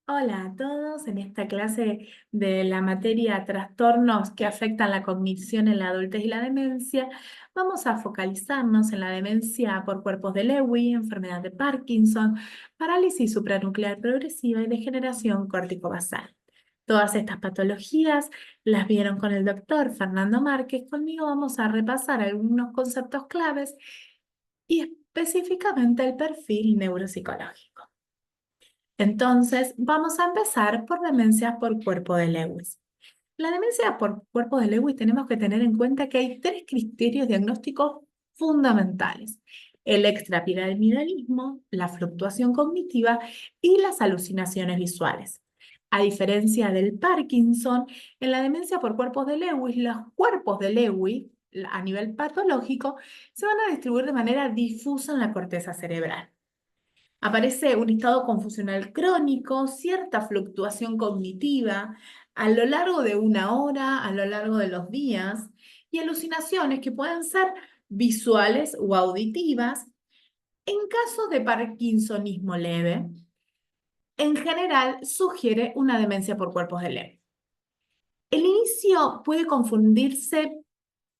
Hola a todos, en esta clase de la materia trastornos que afectan la cognición en la adultez y la demencia, vamos a focalizarnos en la demencia por cuerpos de Lewy, enfermedad de Parkinson, parálisis supranuclear progresiva y degeneración córtico-basal. Todas estas patologías las vieron con el doctor Fernando Márquez. Conmigo vamos a repasar algunos conceptos claves y específicamente el perfil neuropsicológico. Entonces, vamos a empezar por demencia por cuerpo de Lewis. La demencia por cuerpo de Lewis tenemos que tener en cuenta que hay tres criterios diagnósticos fundamentales: el extrapiramidalismo, la fluctuación cognitiva y las alucinaciones visuales. A diferencia del Parkinson, en la demencia por cuerpos de Lewis, los cuerpos de Lewis a nivel patológico se van a distribuir de manera difusa en la corteza cerebral. Aparece un estado confusional crónico, cierta fluctuación cognitiva a lo largo de una hora, a lo largo de los días, y alucinaciones que pueden ser visuales o auditivas. En caso de parkinsonismo leve, en general sugiere una demencia por cuerpos de Lewy. El inicio puede confundirse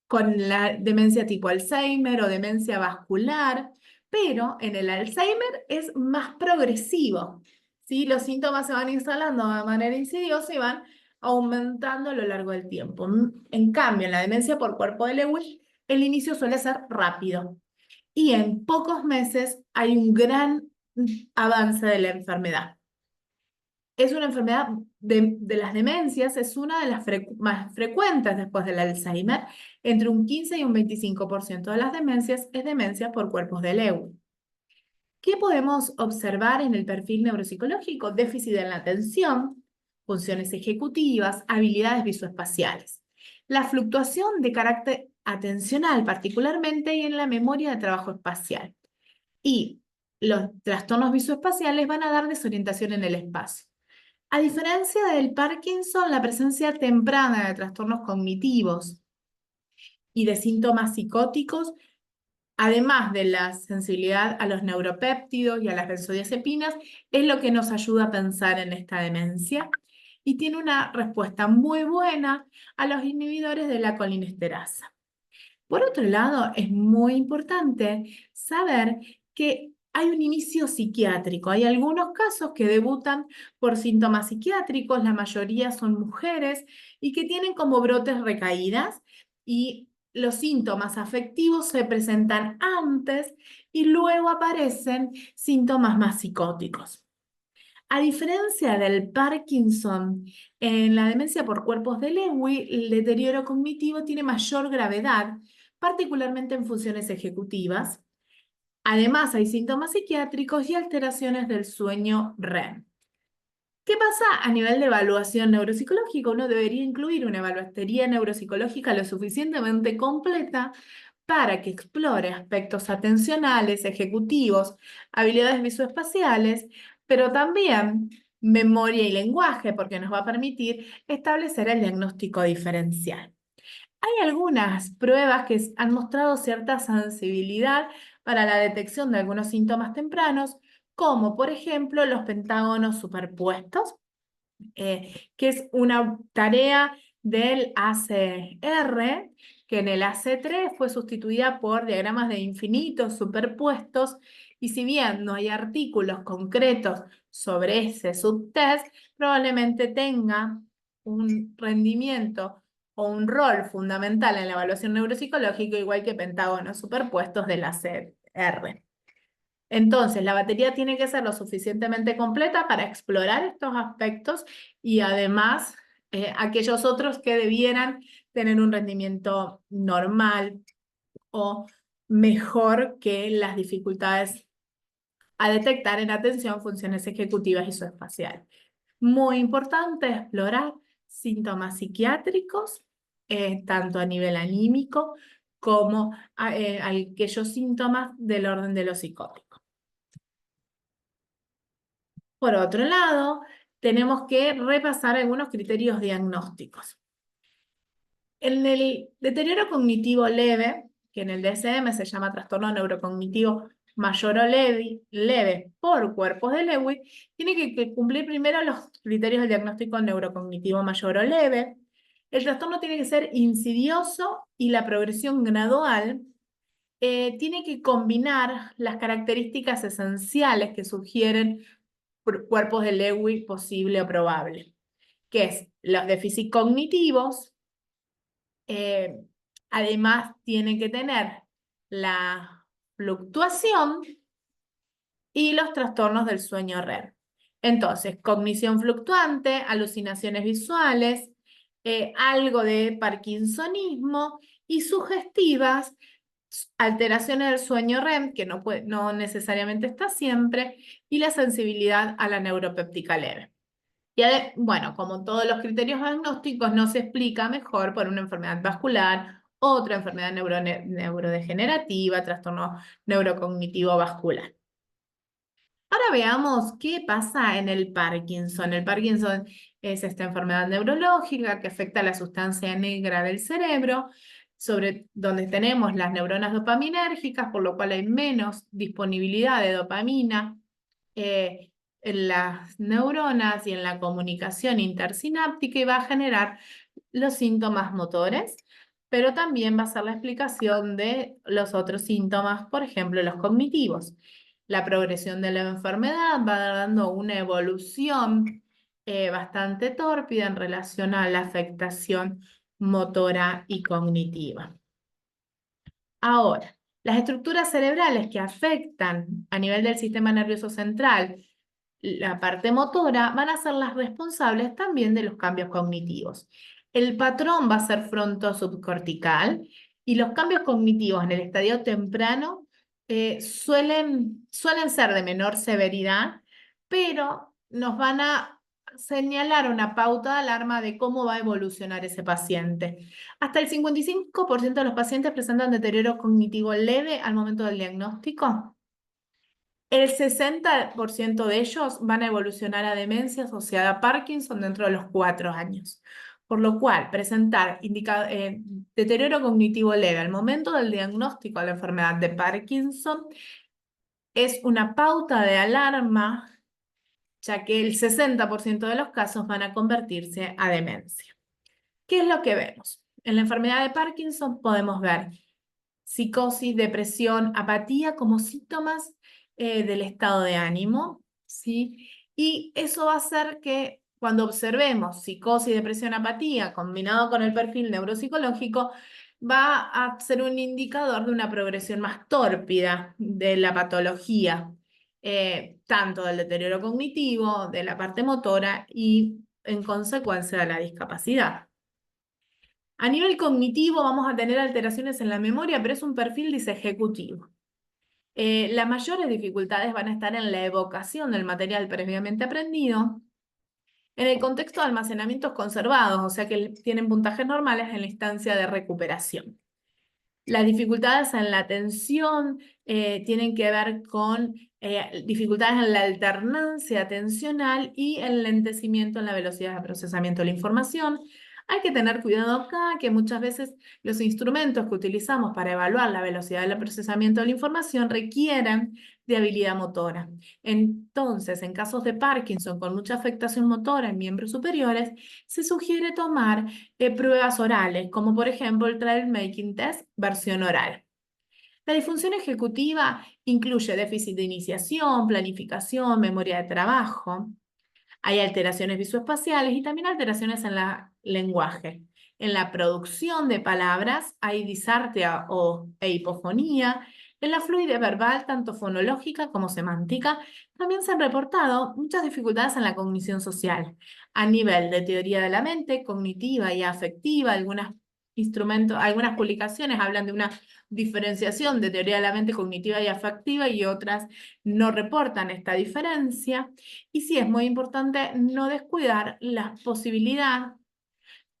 con la demencia tipo Alzheimer o demencia vascular, pero en el Alzheimer es más progresivo, ¿sí? Los síntomas se van instalando de manera insidiosa y van aumentando a lo largo del tiempo. En cambio, en la demencia por cuerpo de Lewy, el inicio suele ser rápido y en pocos meses hay un gran avance de la enfermedad. Es una enfermedad de las demencias, es una de las más frecuentes después del Alzheimer. Entre un 15 y un 25% de las demencias es demencia por cuerpos de Lewy. ¿Qué podemos observar en el perfil neuropsicológico? Déficit en la atención, funciones ejecutivas, habilidades visoespaciales. La fluctuación de carácter atencional particularmente y en la memoria de trabajo espacial. Y los trastornos visoespaciales van a dar desorientación en el espacio. A diferencia del Parkinson, la presencia temprana de trastornos cognitivos y de síntomas psicóticos, además de la sensibilidad a los neuropéptidos y a las benzodiazepinas, es lo que nos ayuda a pensar en esta demencia y tiene una respuesta muy buena a los inhibidores de la colinesterasa. Por otro lado, es muy importante saber que hay un inicio psiquiátrico. Hay algunos casos que debutan por síntomas psiquiátricos, la mayoría son mujeres y que tienen como brotes recaídas, y los síntomas afectivos se presentan antes y luego aparecen síntomas más psicóticos. A diferencia del Parkinson, en la demencia por cuerpos de Lewy, el deterioro cognitivo tiene mayor gravedad, particularmente en funciones ejecutivas. Además, hay síntomas psiquiátricos y alteraciones del sueño REM. ¿Qué pasa a nivel de evaluación neuropsicológica? Uno debería incluir una evaluación neuropsicológica lo suficientemente completa para que explore aspectos atencionales, ejecutivos, habilidades visoespaciales, pero también memoria y lenguaje, porque nos va a permitir establecer el diagnóstico diferencial. Hay algunas pruebas que han mostrado cierta sensibilidad para la detección de algunos síntomas tempranos, como por ejemplo los pentágonos superpuestos, que es una tarea del ACR, que en el AC3 fue sustituida por diagramas de infinitos superpuestos, y si bien no hay artículos concretos sobre ese subtest, probablemente tenga un rendimiento o un rol fundamental en la evaluación neuropsicológica, igual que pentágonos superpuestos del ACR. Entonces, la batería tiene que ser lo suficientemente completa para explorar estos aspectos y además aquellos otros que debieran tener un rendimiento normal o mejor que las dificultades a detectar en atención, funciones ejecutivas y isoespaciales. Muy importante explorar síntomas psiquiátricos, tanto a nivel anímico como aquellos síntomas del orden de lo psicótico. Por otro lado, tenemos que repasar algunos criterios diagnósticos. En el deterioro cognitivo leve, que en el DSM se llama trastorno neurocognitivo mayor o leve por cuerpos de Lewy, tiene que cumplir primero los criterios del diagnóstico neurocognitivo mayor o leve. El trastorno tiene que ser insidioso y la progresión gradual tiene que combinar las características esenciales que sugieren cuerpos de Lewy posible o probable, que es los déficits cognitivos, eh, además tiene que tener la fluctuación y los trastornos del sueño REM. Entonces, cognición fluctuante, alucinaciones visuales, algo de parkinsonismo y sugestivas, alteraciones del sueño REM, que no necesariamente está siempre, y la sensibilidad a la neuropéptica leve. Y bueno, como todos los criterios diagnósticos, no se explica mejor por una enfermedad vascular, otra enfermedad neurodegenerativa, trastorno neurocognitivo vascular. Ahora veamos qué pasa en el Parkinson. El Parkinson es esta enfermedad neurológica que afecta a la sustancia negra del cerebro, sobre donde tenemos las neuronas dopaminérgicas, por lo cual hay menos disponibilidad de dopamina en las neuronas y en la comunicación intersináptica y va a generar los síntomas motores, pero también va a ser la explicación de los otros síntomas, por ejemplo, los cognitivos. La progresión de la enfermedad va dando una evolución bastante tórpida en relación a la afectación motora y cognitiva. Ahora, las estructuras cerebrales que afectan a nivel del sistema nervioso central la parte motora van a ser las responsables también de los cambios cognitivos. El patrón va a ser fronto-subcortical y los cambios cognitivos en el estadio temprano suelen ser de menor severidad, pero nos van a señalar una pauta de alarma de cómo va a evolucionar ese paciente. Hasta el 55% de los pacientes presentan deterioro cognitivo leve al momento del diagnóstico. El 60% de ellos van a evolucionar a demencia asociada a Parkinson dentro de los 4 años. Por lo cual, presentar deterioro cognitivo leve al momento del diagnóstico de la enfermedad de Parkinson es una pauta de alarma, ya que el 60% de los casos van a convertirse a demencia. ¿Qué es lo que vemos? En la enfermedad de Parkinson podemos ver psicosis, depresión, apatía como síntomas del estado de ánimo, ¿sí? Y eso va a hacer que cuando observemos psicosis, depresión, apatía combinado con el perfil neuropsicológico, va a ser un indicador de una progresión más tórpida de la patología, tanto del deterioro cognitivo, de la parte motora y en consecuencia de la discapacidad. A nivel cognitivo vamos a tener alteraciones en la memoria, pero es un perfil disejecutivo. Las mayores dificultades van a estar en la evocación del material previamente aprendido, en el contexto de almacenamientos conservados, o sea que tienen puntajes normales en la instancia de recuperación. Las dificultades en la atención tienen que ver con dificultades en la alternancia atencional y el lentecimiento en la velocidad de procesamiento de la información. Hay que tener cuidado acá, que muchas veces los instrumentos que utilizamos para evaluar la velocidad del procesamiento de la información requieren de habilidad motora. Entonces, en casos de Parkinson con mucha afectación motora en miembros superiores, se sugiere tomar pruebas orales, como por ejemplo el Trial Making Test versión oral. La disfunción ejecutiva incluye déficit de iniciación, planificación, memoria de trabajo. Hay alteraciones visoespaciales y también alteraciones en el lenguaje. En la producción de palabras hay disartria e hipofonía. En la fluidez verbal, tanto fonológica como semántica, también se han reportado muchas dificultades en la cognición social. A nivel de teoría de la mente, cognitiva y afectiva, algunas publicaciones hablan de una diferenciación de teoría de la mente cognitiva y afectiva y otras no reportan esta diferencia. Y sí es muy importante no descuidar la posibilidad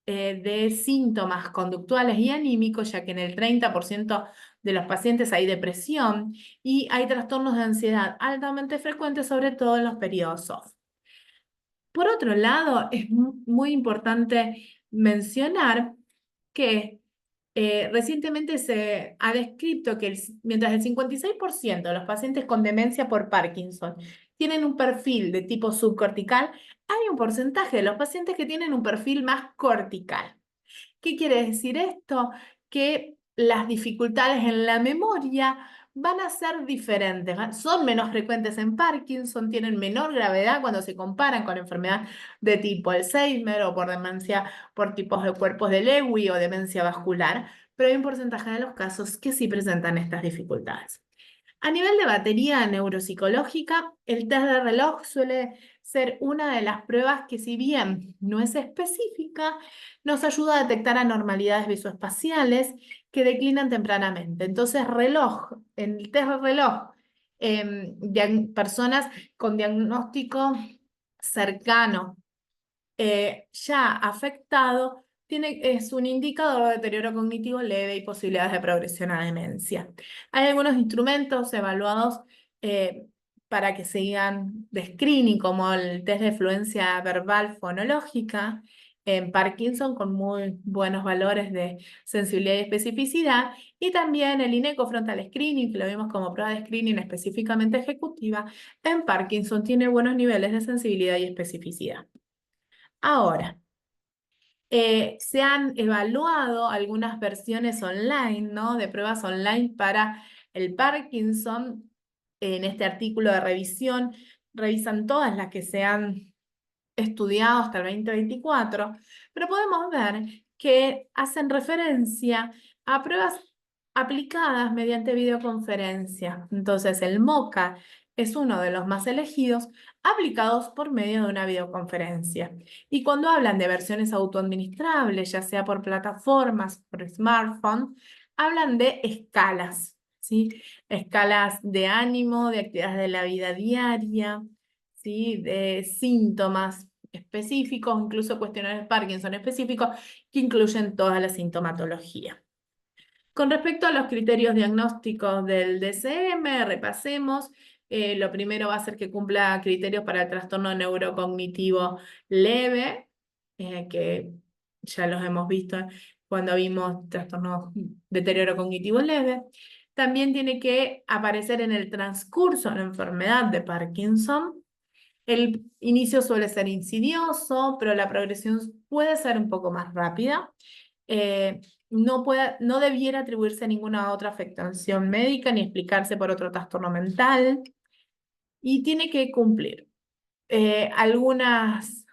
de síntomas conductuales y anímicos, ya que en el 30% de los pacientes hay depresión y hay trastornos de ansiedad altamente frecuentes, sobre todo en los periodos off. Por otro lado, es muy importante mencionar que Recientemente se ha descrito que mientras el 56% de los pacientes con demencia por Parkinson tienen un perfil de tipo subcortical, hay un porcentaje de los pacientes que tienen un perfil más cortical. ¿Qué quiere decir esto? Que las dificultades en la memoria van a ser diferentes, son menos frecuentes en Parkinson, tienen menor gravedad cuando se comparan con enfermedad de tipo Alzheimer o por demencia por tipos de cuerpos de Lewy o demencia vascular, pero hay un porcentaje de los casos que sí presentan estas dificultades. A nivel de batería neuropsicológica, el test de reloj suele ser una de las pruebas que, si bien no es específica, nos ayuda a detectar anormalidades visoespaciales que declinan tempranamente. Entonces, en el test de reloj, personas con diagnóstico cercano ya afectado, es un indicador de deterioro cognitivo leve y posibilidades de progresión a demencia. Hay algunos instrumentos evaluados para que sigan de screening, como el test de fluencia verbal fonológica en Parkinson, con muy buenos valores de sensibilidad y especificidad, y también el INECO Frontal Screening, que lo vimos como prueba de screening específicamente ejecutiva, en Parkinson tiene buenos niveles de sensibilidad y especificidad. Ahora, se han evaluado algunas versiones online, ¿no? De pruebas online para el Parkinson. En este artículo de revisión revisan todas las que se han estudiado hasta el 2024, pero podemos ver que hacen referencia a pruebas aplicadas mediante videoconferencia. Entonces, el MoCA es uno de los más elegidos, aplicados por medio de una videoconferencia. Y cuando hablan de versiones autoadministrables, ya sea por plataformas, por smartphone, hablan de escalas, ¿sí? Escalas de ánimo, de actividades de la vida diaria, ¿sí? De síntomas específicos, incluso cuestionarios de Parkinson específicos, que incluyen toda la sintomatología. Con respecto a los criterios diagnósticos del DSM, repasemos. Lo primero va a ser que cumpla criterios para el trastorno neurocognitivo leve, que ya los hemos visto cuando vimos trastorno deterioro cognitivo leve. También tiene que aparecer en el transcurso de la enfermedad de Parkinson. El inicio suele ser insidioso, pero la progresión puede ser un poco más rápida. No debiera atribuirse a ninguna otra afectación médica ni explicarse por otro trastorno mental. Y tiene que cumplir algunos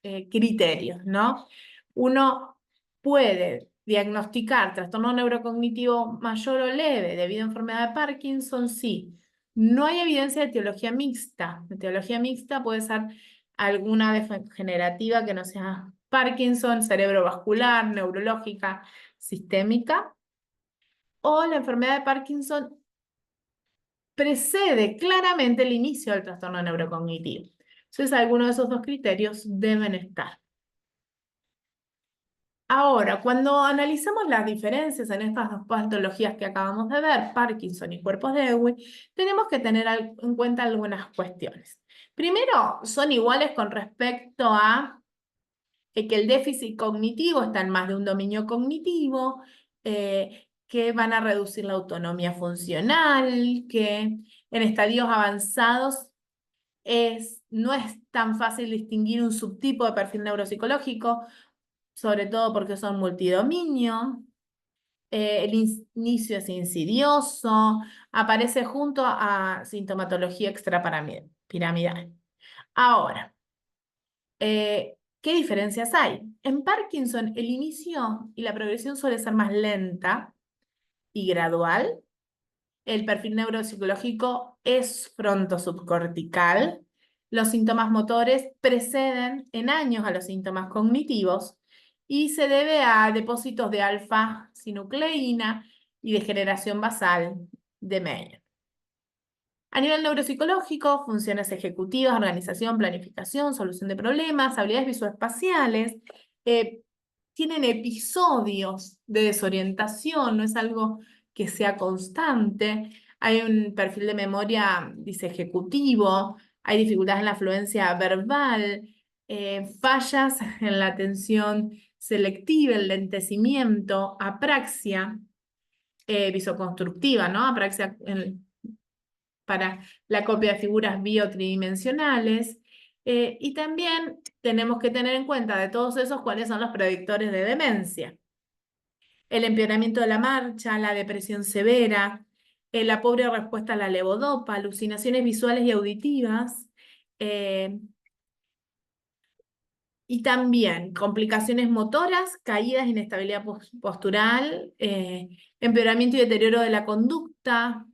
criterios, ¿no? Uno puede diagnosticar trastorno neurocognitivo mayor o leve debido a enfermedad de Parkinson, sí. No hay evidencia de etiología mixta. La etiología mixta puede ser alguna degenerativa que no sea Parkinson, cerebrovascular, neurológica, sistémica, o la enfermedad de Parkinson precede claramente el inicio del trastorno neurocognitivo. Entonces, algunos de esos dos criterios deben estar. Ahora, cuando analizamos las diferencias en estas dos patologías que acabamos de ver, Parkinson y cuerpos de Lewy, tenemos que tener en cuenta algunas cuestiones. Primero, son iguales con respecto a que el déficit cognitivo está en más de un dominio cognitivo, que van a reducir la autonomía funcional, que en estadios avanzados no es tan fácil distinguir un subtipo de perfil neuropsicológico, sobre todo porque son multidominio. El inicio es insidioso, aparece junto a sintomatología extrapiramidal. Ahora, ¿qué diferencias hay? En Parkinson, el inicio y la progresión suele ser más lenta y gradual. El perfil neuropsicológico es frontosubcortical. Los síntomas motores preceden en años a los síntomas cognitivos y se debe a depósitos de alfa-sinucleína y degeneración basal de Meyer. A nivel neuropsicológico, funciones ejecutivas, organización, planificación, solución de problemas, habilidades visoespaciales, eh, tienen episodios de desorientación, no es algo que sea constante. Hay un perfil de memoria, dice, ejecutivo, hay dificultades en la fluencia verbal, fallas en la atención selectiva, enlentecimiento, apraxia visoconstructiva, ¿no? Apraxia para la copia de figuras biotridimensionales. Y también tenemos que tener en cuenta de todos esos cuáles son los predictores de demencia. El empeoramiento de la marcha, la depresión severa, la pobre respuesta a la levodopa, alucinaciones visuales y auditivas, y también complicaciones motoras, caídas, inestabilidad postural, empeoramiento y deterioro de la conducta,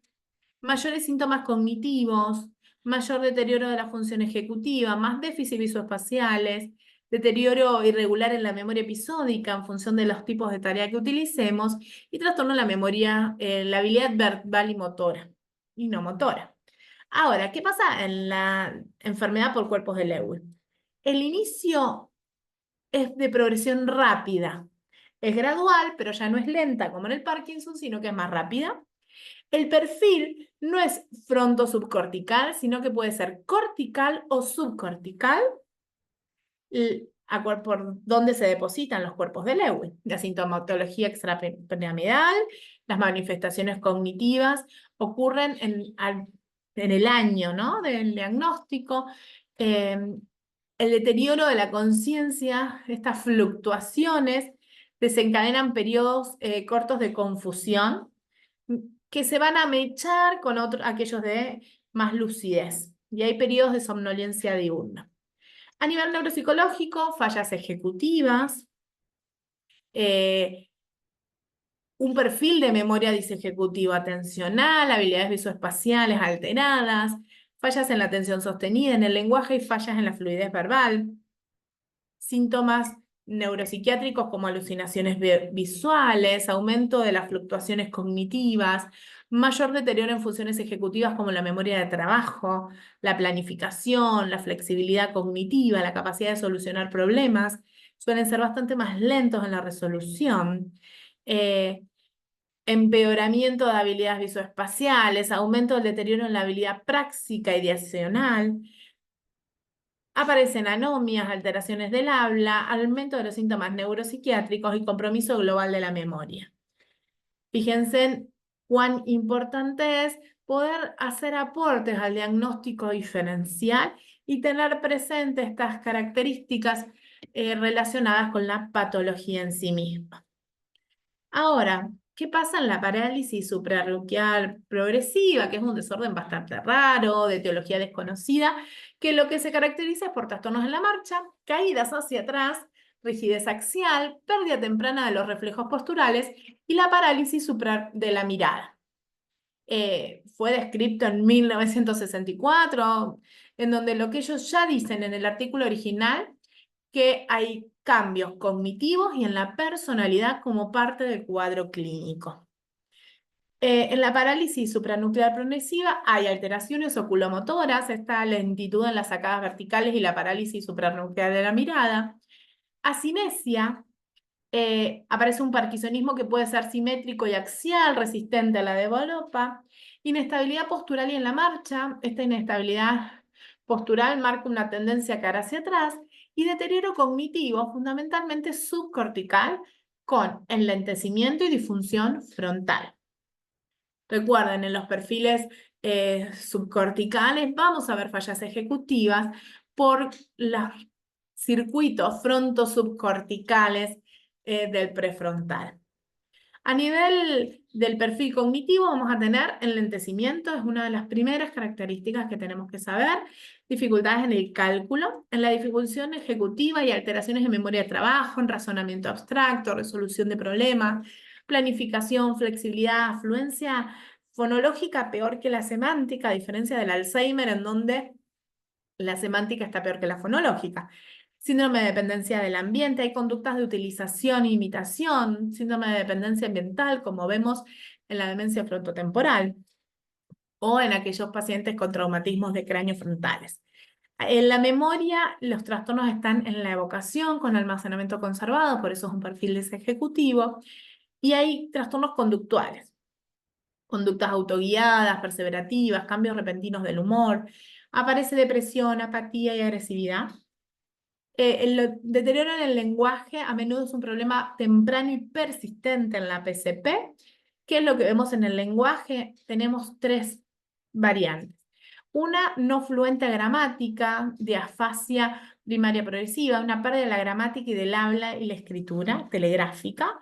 mayores síntomas cognitivos, mayor deterioro de la función ejecutiva, más déficit visoespaciales, deterioro irregular en la memoria episódica en función de los tipos de tarea que utilicemos y trastorno en la memoria, la habilidad verbal y motora, y no motora. Ahora, ¿qué pasa en la enfermedad por cuerpos de Lewy? El inicio es de progresión rápida. Es gradual, pero ya no es lenta como en el Parkinson, sino que es más rápida. El perfil no es fronto-subcortical, sino que puede ser cortical o subcortical, por donde se depositan los cuerpos de Lewy. La sintomatología extrapiramidal, las manifestaciones cognitivas ocurren en el año, ¿no?, del diagnóstico. El deterioro de la conciencia, estas fluctuaciones, desencadenan periodos cortos de confusión que se van a mechar con aquellos de más lucidez. Y hay periodos de somnolencia diurna. A nivel neuropsicológico, fallas ejecutivas, un perfil de memoria disejecutiva atencional, habilidades visoespaciales alteradas, fallas en la atención sostenida, en el lenguaje y fallas en la fluidez verbal, síntomas neuropsiquiátricos como alucinaciones visuales, aumento de las fluctuaciones cognitivas, mayor deterioro en funciones ejecutivas como la memoria de trabajo, la planificación, la flexibilidad cognitiva, la capacidad de solucionar problemas, suelen ser bastante más lentos en la resolución. Empeoramiento de habilidades visoespaciales, aumento del deterioro en la habilidad práctica ideacional, aparecen anomias, alteraciones del habla, aumento de los síntomas neuropsiquiátricos y compromiso global de la memoria. Fíjense en cuán importante es poder hacer aportes al diagnóstico diferencial y tener presente estas características relacionadas con la patología en sí misma. Ahora, ¿qué pasa en la parálisis suprarrenal progresiva, que es un desorden bastante raro, de etiología desconocida, que lo que se caracteriza es por trastornos en la marcha, caídas hacia atrás, rigidez axial, pérdida temprana de los reflejos posturales y la parálisis de la mirada? Fue descrito en 1964, en donde lo que ellos ya dicen en el artículo original, que hay cambios cognitivos y en la personalidad como parte del cuadro clínico. En la parálisis supranuclear progresiva hay alteraciones oculomotoras, esta lentitud en las sacadas verticales y la parálisis supranuclear de la mirada. Asinesia, aparece un parkinsonismo que puede ser simétrico y axial, resistente a la levodopa. Inestabilidad postural y en la marcha, esta inestabilidad postural marca una tendencia a caer hacia atrás, y deterioro cognitivo, fundamentalmente subcortical, con enlentecimiento y disfunción frontal. Recuerden, en los perfiles subcorticales vamos a ver fallas ejecutivas por los circuitos fronto-subcorticales del prefrontal. A nivel del perfil cognitivo vamos a tener enlentecimiento, es una de las primeras características que tenemos que saber, dificultades en el cálculo, en la dificultad ejecutiva y alteraciones en memoria de trabajo, en razonamiento abstracto, resolución de problemas, planificación, flexibilidad, afluencia fonológica peor que la semántica, a diferencia del Alzheimer, en donde la semántica está peor que la fonológica. Síndrome de dependencia del ambiente, hay conductas de utilización e imitación, síndrome de dependencia ambiental, como vemos en la demencia frontotemporal, o en aquellos pacientes con traumatismos de cráneo frontales. En la memoria, los trastornos están en la evocación, con almacenamiento conservado, por eso es un perfil ejecutivo, y hay trastornos conductuales, conductas autoguiadas, perseverativas, cambios repentinos del humor, aparece depresión, apatía y agresividad. El deterioro en el lenguaje a menudo es un problema temprano y persistente en la PCP. ¿Qué es lo que vemos en el lenguaje? Tenemos tres variantes. Una no fluente gramática, diafasia primaria progresiva, una pérdida de la gramática y del habla y la escritura telegráfica.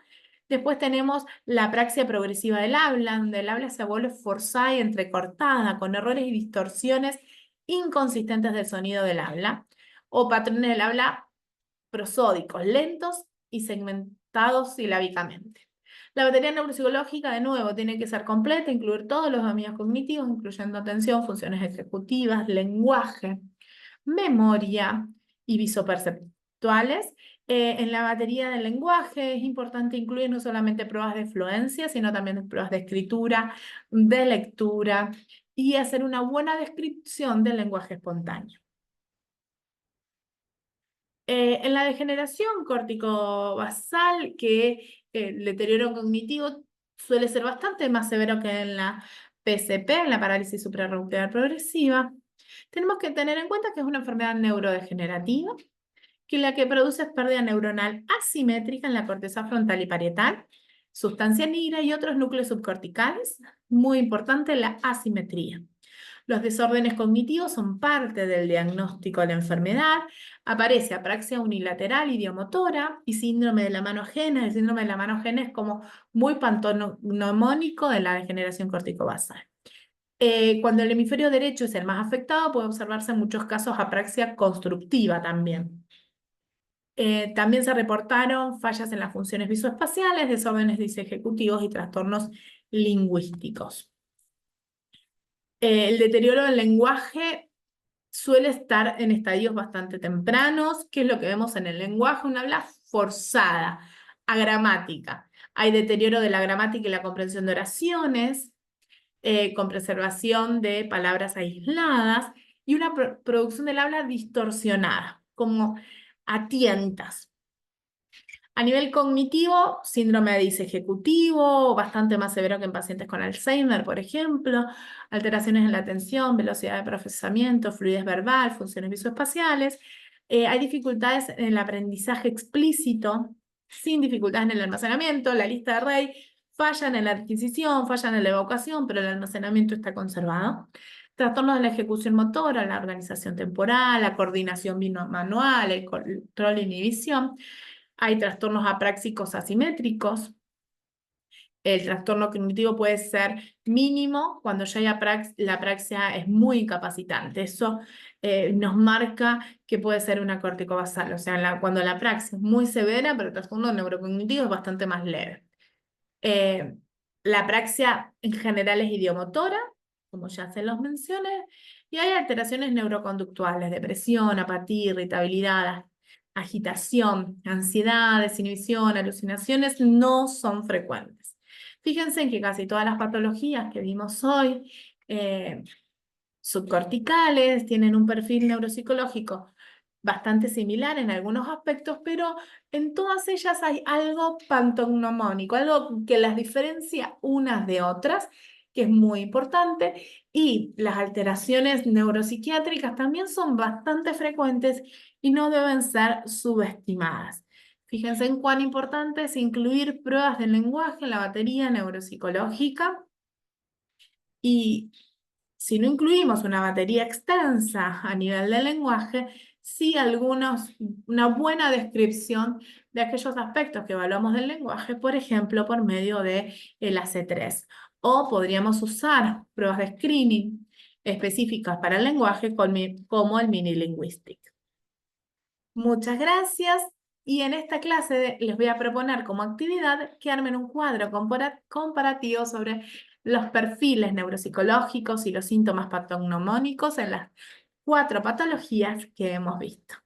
Después tenemos la apraxia progresiva del habla, donde el habla se vuelve forzada y entrecortada, con errores y distorsiones inconsistentes del sonido del habla, o patrones del habla prosódicos, lentos y segmentados silábicamente. La batería neuropsicológica, de nuevo, tiene que ser completa, incluir todos los dominios cognitivos, incluyendo atención, funciones ejecutivas, lenguaje, memoria y visoperceptuales. En la batería del lenguaje es importante incluir no solamente pruebas de fluencia, sino también pruebas de escritura, de lectura y hacer una buena descripción del lenguaje espontáneo. En la degeneración córtico-basal, que el deterioro cognitivo suele ser bastante más severo que en la PCP, en la parálisis suprarrenal progresiva, tenemos que tener en cuenta que es una enfermedad neurodegenerativa, que la que produce es pérdida neuronal asimétrica en la corteza frontal y parietal, sustancia negra y otros núcleos subcorticales. Muy importante la asimetría. Los desórdenes cognitivos son parte del diagnóstico de la enfermedad. Aparece apraxia unilateral idiomotora y síndrome de la mano ajena. El síndrome de la mano ajena es como muy pantonomónico de la degeneración corticobasal. Cuando el hemisferio derecho es el más afectado, puede observarse en muchos casos apraxia constructiva también. También se reportaron fallas en las funciones visoespaciales, desórdenes disejecutivos y trastornos lingüísticos. El deterioro del lenguaje suele estar en estadios bastante tempranos. ¿Qué es lo que vemos en el lenguaje? Un habla forzada, agramática. Hay deterioro de la gramática y la comprensión de oraciones, con preservación de palabras aisladas y una producción del habla distorsionada, como a tientas. A nivel cognitivo, síndrome de disejecutivo, bastante más severo que en pacientes con Alzheimer, por ejemplo, alteraciones en la atención, velocidad de procesamiento, fluidez verbal, funciones visoespaciales. Hay dificultades en el aprendizaje explícito, sin dificultades en el almacenamiento, la lista de Rey, fallan en la adquisición, fallan en la evocación, pero el almacenamiento está conservado. Trastornos de la ejecución motora, la organización temporal, la coordinación manual, el control e inhibición. Hay trastornos apráxicos asimétricos. El trastorno cognitivo puede ser mínimo cuando ya hay la apraxia es muy incapacitante. Eso nos marca que puede ser una corticobasal. O sea, cuando la apraxia es muy severa, pero el trastorno neurocognitivo es bastante más leve. La apraxia en general es idiomotora, como ya se los mencioné, y hay alteraciones neuroconductuales, depresión, apatía, irritabilidad, agitación, ansiedad, desinhibición, alucinaciones no son frecuentes. Fíjense en que casi todas las patologías que vimos hoy, subcorticales, tienen un perfil neuropsicológico bastante similar en algunos aspectos, pero en todas ellas hay algo pantognomónico, algo que las diferencia unas de otras, que es muy importante, y las alteraciones neuropsiquiátricas también son bastante frecuentes y no deben ser subestimadas. Fíjense en cuán importante es incluir pruebas de lenguaje en la batería neuropsicológica y si no incluimos una batería extensa a nivel de lenguaje, sí una buena descripción de aquellos aspectos que evaluamos del lenguaje, por ejemplo, por medio de el AC3. O podríamos usar pruebas de screening específicas para el lenguaje como el Mini Linguistic. Muchas gracias. Y en esta clase les voy a proponer como actividad que armen un cuadro comparativo sobre los perfiles neuropsicológicos y los síntomas patognomónicos en las 4 patologías que hemos visto.